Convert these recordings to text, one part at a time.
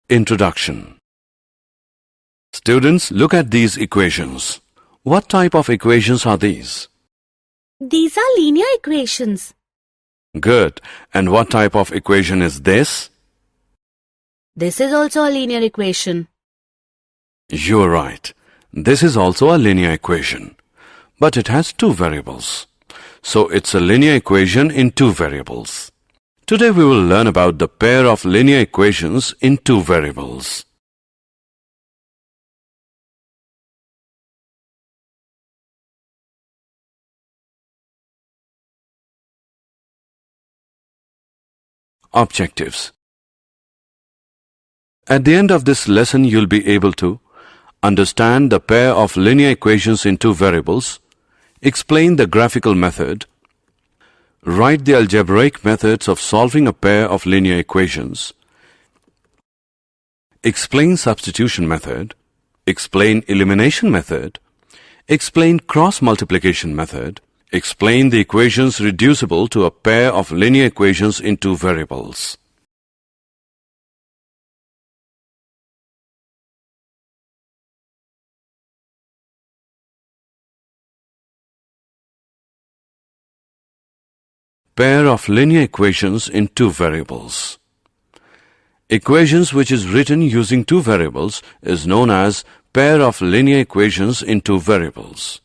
Introduction. Students, look at these equations. What type of equations are these? These are linear equations. Good. And what type of equation is this? This is also a linear equation. You're right. This is also a linear equation. But it has two variables. So it's a linear equation in two variables. Today we will learn about the pair of linear equations in two variables. Objectives. At the end of this lesson, you'll be able to understand the pair of linear equations in two variables, explain the graphical method, write the algebraic methods of solving a pair of linear equations, explain substitution method, explain elimination method, explain cross multiplication method, explain the equations reducible to a pair of linear equations in two variables. Pair of linear equations in two variables. Equations which is written using two variables is known as pair of linear equations in two variables.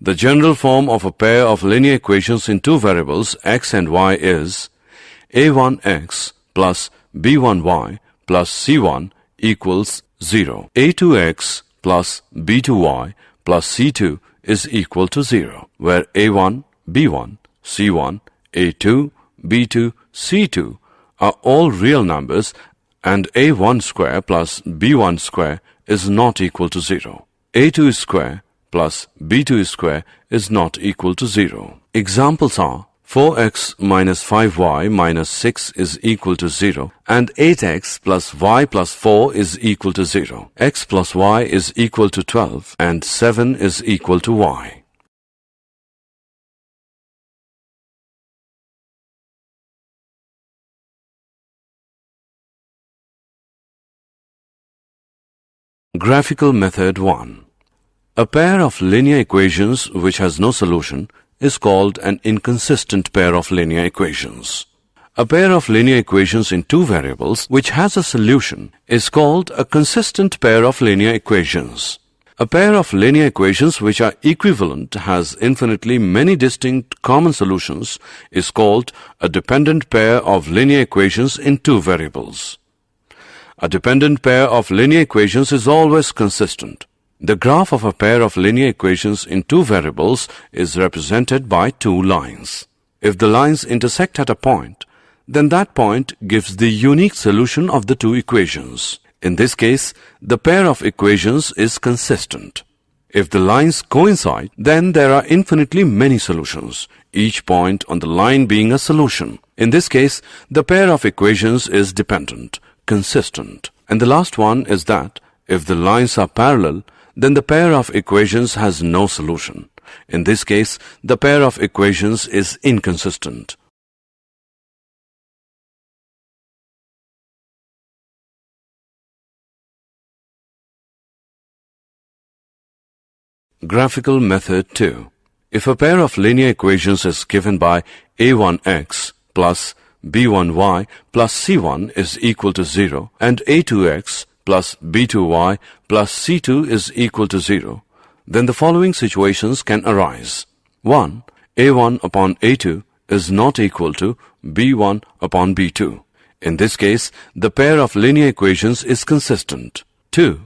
The general form of a pair of linear equations in two variables x and y is a1x plus b1y plus c1 equals 0. a2x plus b2y plus c2 is equal to 0, where a1, b1, c1, a2, b2, c2 are all real numbers and a1 square plus b1 square is not equal to 0. a2 square plus b2 square is not equal to 0. Examples are 4x minus 5y minus 6 is equal to 0 and 8x plus y plus 4 is equal to 0. X plus y is equal to 12 and 7 is equal to y. Graphical method 1. A pair of linear equations which has no solution is called an inconsistent pair of linear equations. A pair of linear equations in two variables which has a solution is called a consistent pair of linear equations. A pair of linear equations which are equivalent has infinitely many distinct common solutions is called a dependent pair of linear equations in two variables. A dependent pair of linear equations is always consistent. The graph of a pair of linear equations in two variables is represented by two lines. If the lines intersect at a point, then that point gives the unique solution of the two equations. In this case, the pair of equations is consistent. If the lines coincide, then there are infinitely many solutions, each point on the line being a solution. In this case, the pair of equations is dependent, consistent. And the last one is that if the lines are parallel, then the pair of equations has no solution. In this case, the pair of equations is inconsistent. Graphical method 2. If a pair of linear equations is given by a1x plus b1y plus c1 is equal to 0 and a2x plus b2y plus c2 is equal to 0, then the following situations can arise. 1. a1 upon a2 is not equal to b1 upon b2. In this case, the pair of linear equations is consistent. 2.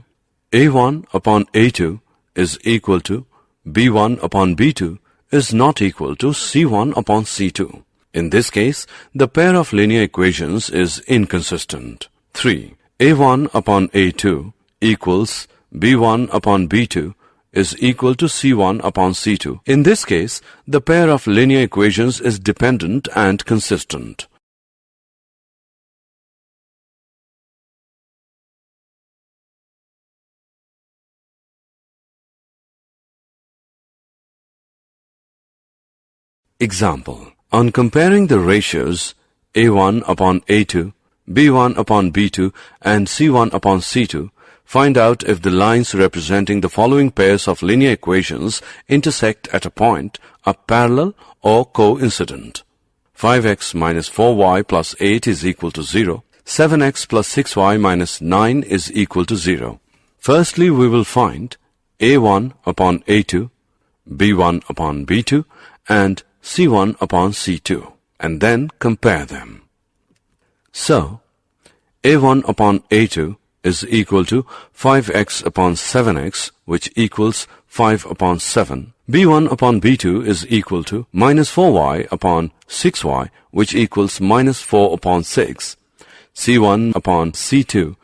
a1 upon a2 is equal to b1 upon b2 is not equal to c1 upon c2. In this case, the pair of linear equations is inconsistent. 3. a1 upon a2 equals b1 upon b2 is equal to c1 upon c2. In this case, the pair of linear equations is dependent and consistent. Example. On comparing the ratios a1 upon a2 B1 upon B2 and C1 upon C2, find out if the lines representing the following pairs of linear equations intersect at a point are parallel or coincident. 5x minus 4y plus 8 is equal to 0. 7x plus 6y minus 9 is equal to 0. Firstly, we will find A1 upon A2, B1 upon B2, and C1 upon C2, and then compare them. So, A1 upon A2 is equal to 5x upon 7x, which equals 5 upon 7. B1 upon B2 is equal to minus 4y upon 6y, which equals minus 4 upon 6. C1 upon C2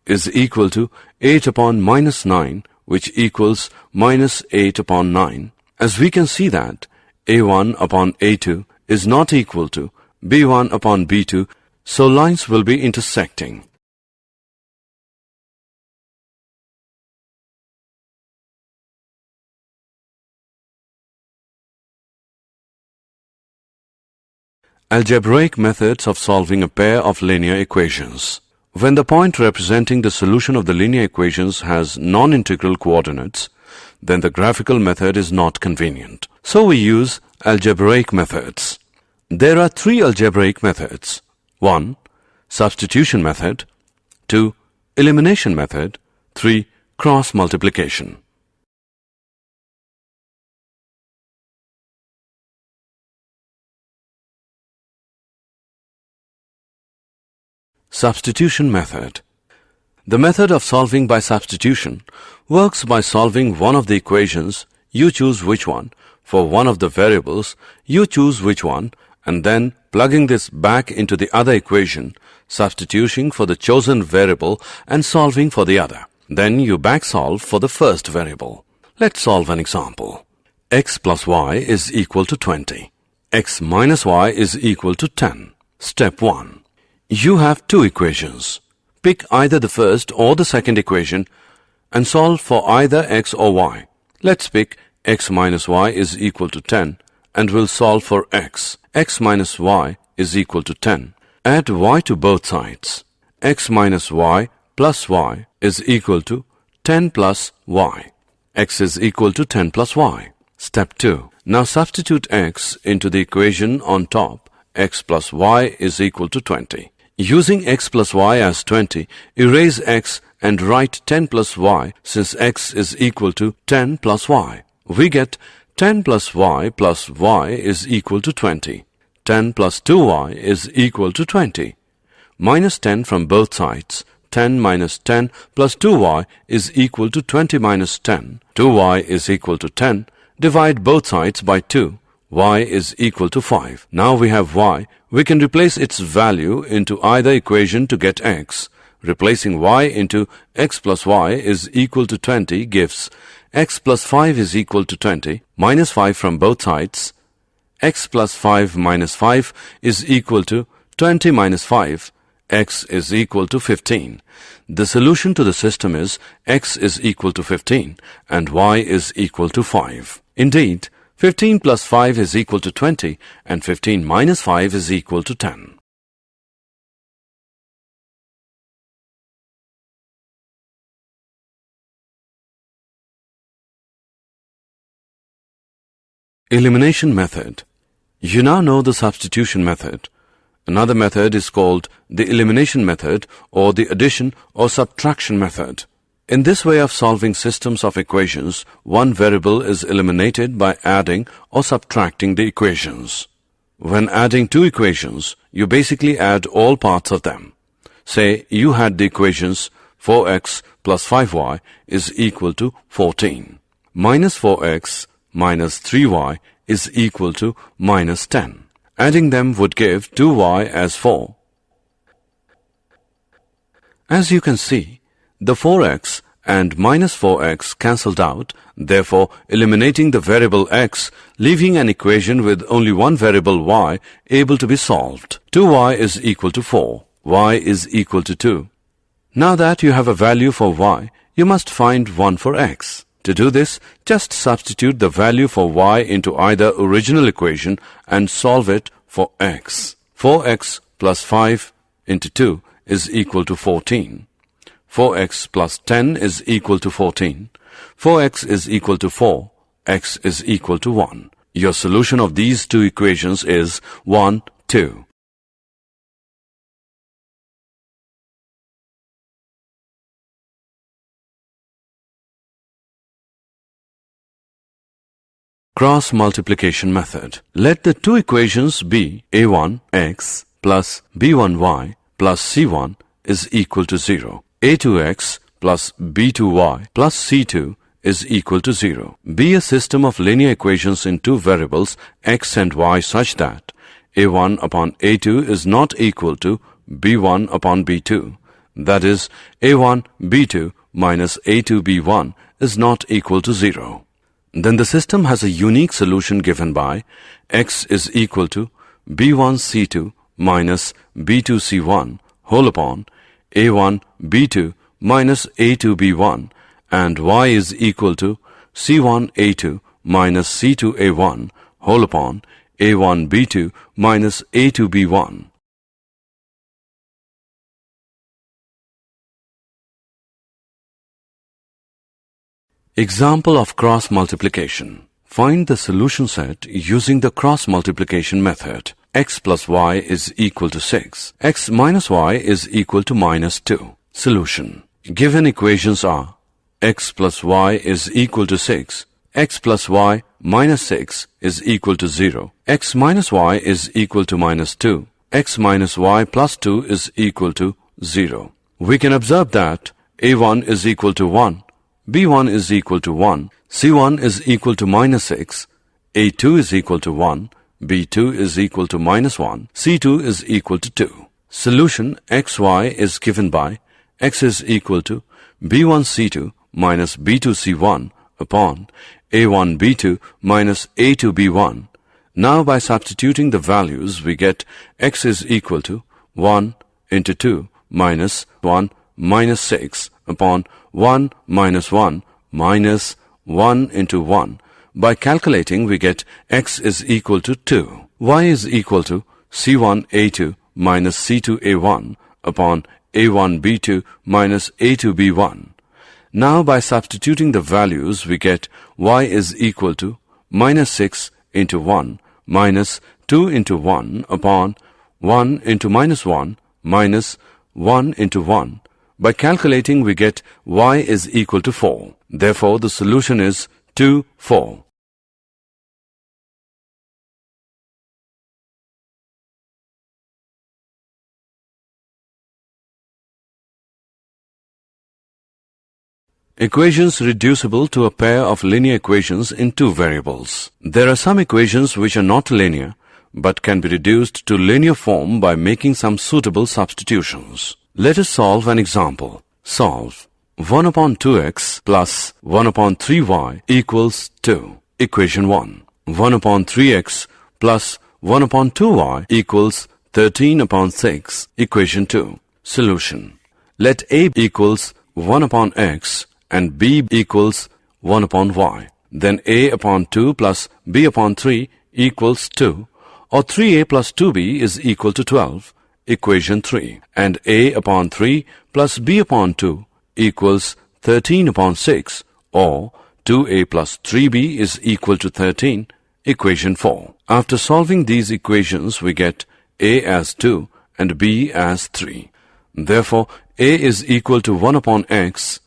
is equal to 8 upon minus 9, which equals minus 8 upon 9. As we can see that A1 upon A2 is not equal to B1 upon B2, so lines will be intersecting. Algebraic methods of solving a pair of linear equations. When the point representing the solution of the linear equations has non-integral coordinates, then the graphical method is not convenient. So we use algebraic methods. There are three algebraic methods. 1. Substitution method. 2. Elimination method. 3. Cross multiplication. Substitution method. The method of solving by substitution works by solving one of the equations, you choose which one, for one of the variables, you choose which one, and then plugging this back into the other equation, substituting for the chosen variable and solving for the other. Then you back solve for the first variable. Let's solve an example. X plus y is equal to 20. X minus y is equal to 10. Step 1. You have two equations. Pick either the first or the second equation and solve for either x or y. Let's pick x minus y is equal to 10 and we'll solve for x. X minus y is equal to 10. Add y to both sides. X minus y plus y is equal to 10 plus y. X is equal to 10 plus y. Step 2. Now substitute x into the equation on top. X plus y is equal to 20. Using x plus y as 20, erase x and write 10 plus y since x is equal to 10 plus y. We get 10 plus y is equal to 20. 10 plus 2y is equal to 20. Minus 10 from both sides. 10 minus 10 plus 2y is equal to 20 minus 10. 2y is equal to 10. Divide both sides by 2. Y is equal to 5. Now we have y. We can replace its value into either equation to get x. Replacing y into x plus y is equal to 20 gives x plus 5 is equal to 20, minus 5 from both sides. X plus 5 minus 5 is equal to 20 minus 5. X is equal to 15. The solution to the system is x is equal to 15 and y is equal to 5. Indeed, 15 plus 5 is equal to 20 and 15 minus 5 is equal to 10. Elimination method. You now know the substitution method. Another method is called the elimination method or the addition or subtraction method. In this way of solving systems of equations, one variable is eliminated by adding or subtracting the equations. When adding two equations, you basically add all parts of them. Say you had the equations 4x plus 5y is equal to 14. Minus 4x minus 3y is equal to minus 10. Adding them would give 2y as 4. As you can see, the 4x and minus 4x cancelled out, therefore eliminating the variable x, leaving an equation with only one variable y able to be solved. 2y is equal to 4. Y is equal to 2. Now that you have a value for y, you must find one for x. To do this, just substitute the value for y into either original equation and solve it for x. 4x plus 5 into 2 is equal to 14. 4x plus 10 is equal to 14. 4x is equal to 4. X is equal to 1. Your solution of these two equations is 1, 2. Cross multiplication method. Let the two equations be a1x plus b1y plus c1 is equal to 0. a2x plus b2y plus c2 is equal to 0. Be a system of linear equations in two variables x and y such that a1 upon a2 is not equal to b1 upon b2. That is, a1 b2 minus a2 b1 is not equal to 0. Then the system has a unique solution given by x is equal to b1 c2 minus b2 c1 whole upon a1 b2 minus a2 b1 and y is equal to c1 a2 minus c2 a1 whole upon a1 b2 minus a2 b1. Example of cross multiplication. Find the solution set using the cross multiplication method. X plus y is equal to 6. X minus y is equal to minus 2. Solution. Given equations are x plus y is equal to 6. X plus y minus 6 is equal to 0. X minus y is equal to minus 2. X minus y plus 2 is equal to 0. We can observe that a1 is equal to 1. b1 is equal to 1, c1 is equal to minus 6, a2 is equal to 1, b2 is equal to minus 1, c2 is equal to 2. Solution xy is given by x is equal to b1 c2 minus b2 c1 upon a1 b2 minus a2 b1. Now by substituting the values we get x is equal to 1 into 2 minus 1 minus 6 upon 1 minus 1 minus 1 into 1. By calculating we get x is equal to 2. Y is equal to c1 a2 minus c2 a1 upon a1 b2 minus a2 b1. Now by substituting the values we get y is equal to minus 6 into 1 minus 2 into 1 upon 1 into minus 1 minus 1 into 1. By calculating we get y is equal to 4. Therefore the solution is 2, 4. Equations reducible to a pair of linear equations in two variables. There are some equations which are not linear but can be reduced to linear form by making some suitable substitutions. Let us solve an example. Solve 1 upon 2x plus 1 upon 3y equals 2. Equation 1. 1 upon 3x plus 1 upon 2y equals 13 upon 6. Equation 2. Solution. Let a equals 1 upon x and b equals 1 upon y. Then a upon 2 plus b upon 3 equals 2, or 3a plus 2b is equal to 12. Equation 3. And a upon 3 plus b upon 2 equals 13 upon 6, or 2a plus 3b is equal to 13. Equation 4. After solving these equations we get a as 2 and b as 3. Therefore a is equal to 1 upon x,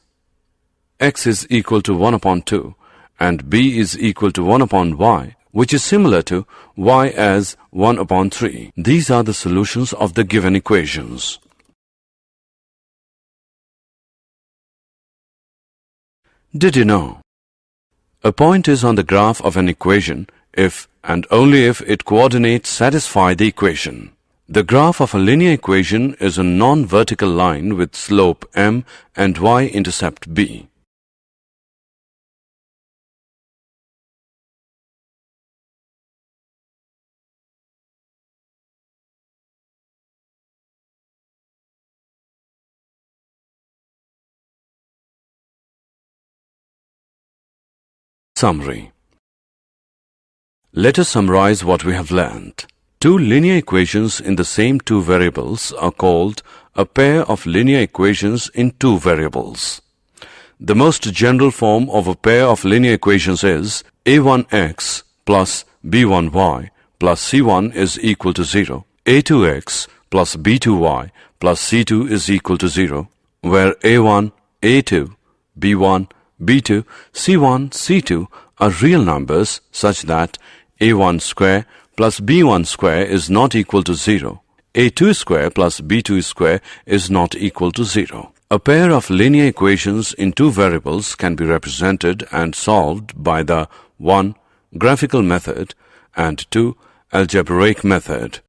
x is equal to 1 upon 2, and b is equal to 1 upon y, which is similar to y as 1 upon 3. These are the solutions of the given equations. Did you know? A point is on the graph of an equation if and only if its coordinates satisfy the equation. The graph of a linear equation is a non-vertical line with slope m and y-intercept b. Summary. Let us summarize what we have learned. Two linear equations in the same two variables are called a pair of linear equations in two variables. The most general form of a pair of linear equations is a1x plus b1y plus c1 is equal to 0. a2x plus b2y plus c2 is equal to 0, where a1, a2, b1, b2, c1, c2 are real numbers such that a1 square plus b1 square is not equal to 0. a2 square plus b2 square is not equal to 0. A pair of linear equations in two variables can be represented and solved by the 1. Graphical method and 2. Algebraic method.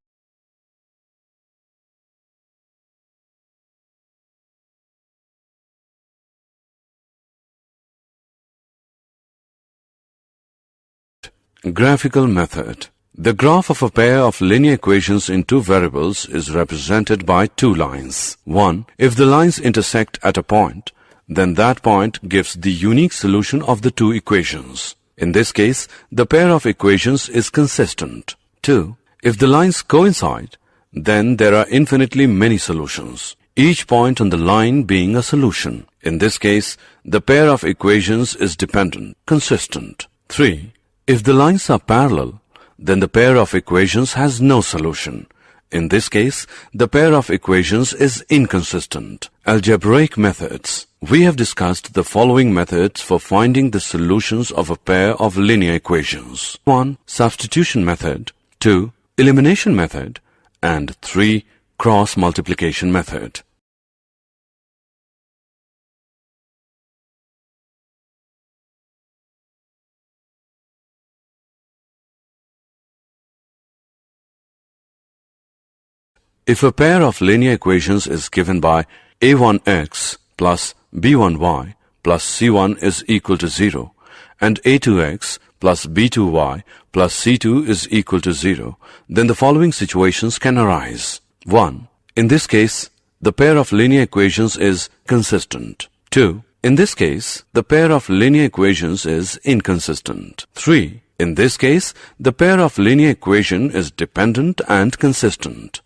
Graphical method. The graph of a pair of linear equations in two variables is represented by two lines. 1. If the lines intersect at a point, then that point gives the unique solution of the two equations. In this case, the pair of equations is consistent. 2. If the lines coincide, then there are infinitely many solutions, each point on the line being a solution. In this case, the pair of equations is dependent, consistent. 3. If the lines are parallel, then the pair of equations has no solution. In this case, the pair of equations is inconsistent. Algebraic methods. We have discussed the following methods for finding the solutions of a pair of linear equations. 1. Substitution method. 2. Elimination method. And 3. Cross multiplication method. If a pair of linear equations is given by a1x plus b1y plus c1 is equal to 0 and a2x plus b2y plus c2 is equal to 0, then the following situations can arise. 1. In this case, the pair of linear equations is consistent. 2. In this case, the pair of linear equations is inconsistent. 3. In this case, the pair of linear equation is dependent and consistent.